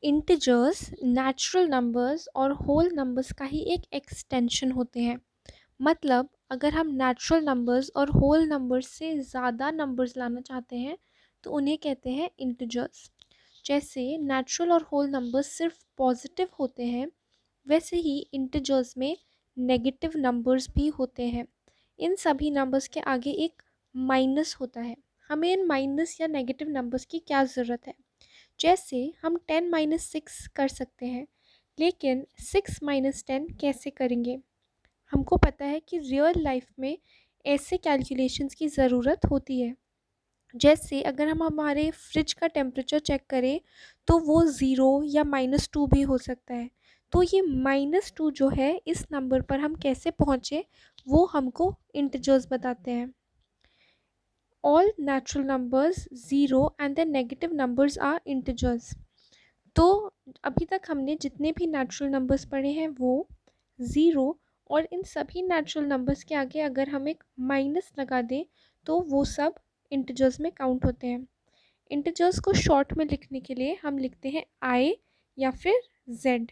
Integers natural numbers और whole numbers का ही एक एक्सटेंशन होते हैं। मतलब अगर हम नेचुरल नंबर्स और होल नंबर्स से ज़्यादा नंबर्स लाना चाहते हैं तो उन्हें कहते हैं इंटिजर्स। जैसे नेचुरल और होल नंबर्स सिर्फ पॉजिटिव होते हैं, वैसे ही इंटिजर्स में नेगेटिव नंबर्स भी होते हैं। इन सभी नंबर्स के आगे एक माइनस होता है। हमें इन माइनस या नेगेटिव नंबर्स की क्या ज़रूरत है? जैसे हम 10 - 6 कर सकते हैं, लेकिन 6 - 10 कैसे करेंगे? हमको पता है कि रियल लाइफ में ऐसे कैलकुलेशंस की ज़रूरत होती है। जैसे अगर हम हमारे फ्रिज का टेम्परेचर चेक करें तो वो ज़ीरो या -2 भी हो सकता है। तो ये -2 जो है, इस नंबर पर हम कैसे पहुँचे वो हमको इंटिजर्स बताते हैं। All natural numbers zero and the negative numbers are integers. तो अभी तक हमने जितने भी नेचुरल नंबर्स पढ़े हैं वो ज़ीरो, और इन सभी नेचुरल नंबर्स के आगे अगर हम एक माइनस लगा दें तो वो सब इंटिजर्स में काउंट होते हैं। इंटिजर्स को शॉर्ट में लिखने के लिए हम लिखते हैं आई या फिर जेड।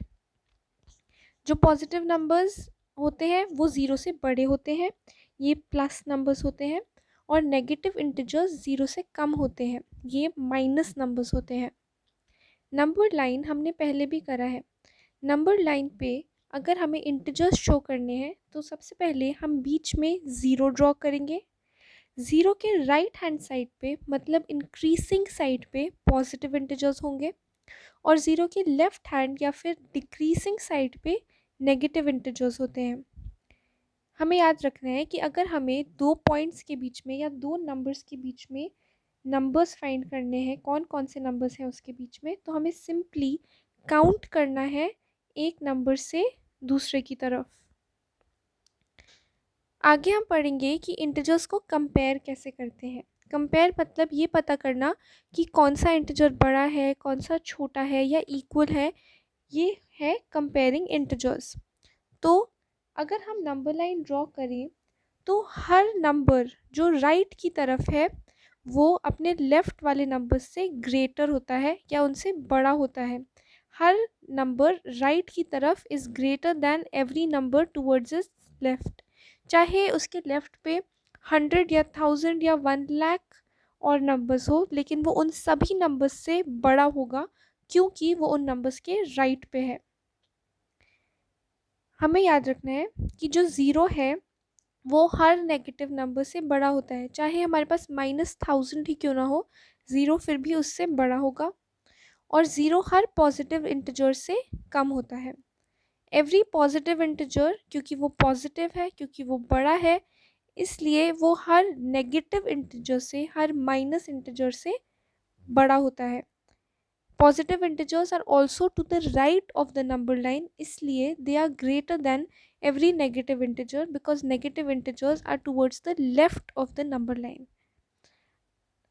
जो पॉजिटिव नंबर्स होते हैं वो ज़ीरो से बड़े होते हैं, ये प्लस नंबर्स होते हैं। और नेगेटिव इंटिजर्स ज़ीरो से कम होते हैं, ये माइनस नंबर्स होते हैं। नंबर लाइन हमने पहले भी करा है। नंबर लाइन पे अगर हमें इंटिजर्स शो करने हैं तो सबसे पहले हम बीच में ज़ीरो ड्रॉ करेंगे। ज़ीरो के राइट हैंड साइड पे, मतलब इंक्रीजिंग साइड पे, पॉजिटिव इंटिजर्स होंगे, और ज़ीरो के लेफ़्ट हैंड या फिर डिक्रीजिंग साइड पे नेगेटिव इंटिजर्स होते हैं। हमें याद रखना है कि अगर हमें दो पॉइंट्स के बीच में या दो नंबर्स के बीच में नंबर्स फाइंड करने हैं, कौन कौन से नंबर्स हैं उसके बीच में, तो हमें सिंपली काउंट करना है एक नंबर से दूसरे की तरफ। आगे हम पढ़ेंगे कि इंटिजर्स को कंपेयर कैसे करते हैं। कंपेयर मतलब ये पता करना कि कौन सा इंटिजर बड़ा है, कौन सा छोटा है या इक्वल है। ये है कंपेयरिंग इंटिजर्स। तो अगर हम नंबर लाइन ड्रॉ करें तो हर नंबर जो राइट की तरफ है वो अपने लेफ़्ट वाले नंबर से ग्रेटर होता है या उनसे बड़ा होता है। हर नंबर राइट की तरफ is greater than every number towards is left. चाहे उसके लेफ़्ट पे 100 या 1000 या 1 लाख और नंबर्स हो, लेकिन वो उन सभी नंबर्स से बड़ा होगा क्योंकि वो उन नंबर्स के राइट पे है। हमें याद रखना है कि जो ज़ीरो है वो हर नेगेटिव नंबर से बड़ा होता है। चाहे हमारे पास -1000 ही क्यों ना हो, ज़ीरो फिर भी उससे बड़ा होगा। और ज़ीरो हर पॉजिटिव इंटिजर से कम होता है। एवरी पॉजिटिव इंटिजर, क्योंकि वो पॉजिटिव है, क्योंकि वो बड़ा है, इसलिए वो हर नेगेटिव इंटिजर से, हर माइनस इंटिजर से बड़ा होता है। Positive integers are also to the right of the number line, इसलिए they are greater than every negative integer because negative integers are towards the left of the number line.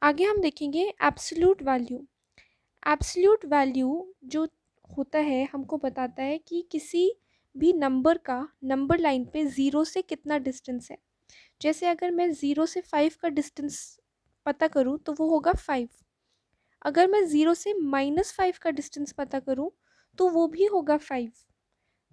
आगे हम देखेंगे absolute value. Absolute value जो होता है हमको बताता है कि किसी भी नंबर का नंबर लाइन पे ज़ीरो से कितना डिस्टेंस है। जैसे अगर मैं ज़ीरो से 5 का डिस्टेंस पता करूँ तो वो होगा 5। अगर मैं ज़ीरो से -5 का डिस्टेंस पता करूँ तो वो भी होगा 5।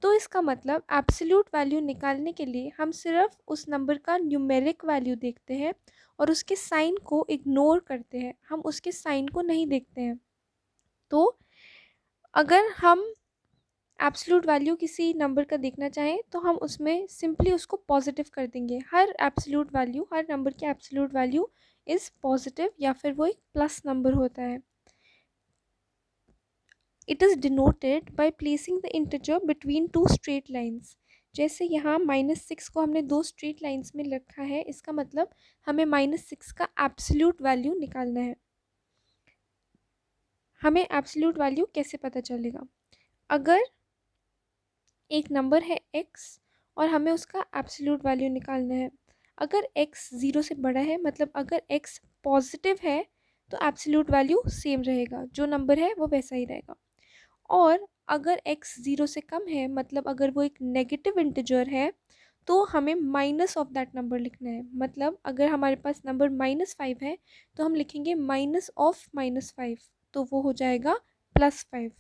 तो इसका मतलब एब्सोल्यूट वैल्यू निकालने के लिए हम सिर्फ उस नंबर का न्यूमेरिक वैल्यू देखते हैं और उसके साइन को इग्नोर करते हैं, हम उसके साइन को नहीं देखते हैं। तो अगर हम एब्सोल्यूट वैल्यू किसी नंबर का देखना चाहें तो हम उसमें सिंपली उसको पॉजिटिव कर देंगे। हर एब्सोल्यूट वैल्यू, हर नंबर की एब्सोल्यूट वैल्यू इज़ पॉजिटिव या फिर वो एक प्लस नंबर होता है। It is denoted by placing the integer between two straight lines. जैसे यहाँ -6 को हमने दो स्ट्रेट लाइंस में रखा है, इसका मतलब हमें -6 का एब्सोल्यूट वैल्यू निकालना है। हमें एब्सोल्यूट वैल्यू कैसे पता चलेगा? अगर एक नंबर है x और हमें उसका एब्सोल्यूट वैल्यू निकालना है। अगर x ज़ीरो से बड़ा है, मतलब अगर x पॉजिटिव है तो एब्सोल्यूट वैल्यू सेम रहेगा, जो नंबर है वो वैसा ही रहेगा। और अगर x ज़ीरो से कम है, मतलब अगर वो एक नेगेटिव इंटिजर है, तो हमें माइनस ऑफ दैट नंबर लिखना है। मतलब अगर हमारे पास नंबर -5 है तो हम लिखेंगे माइनस ऑफ -5, तो वो हो जाएगा +5।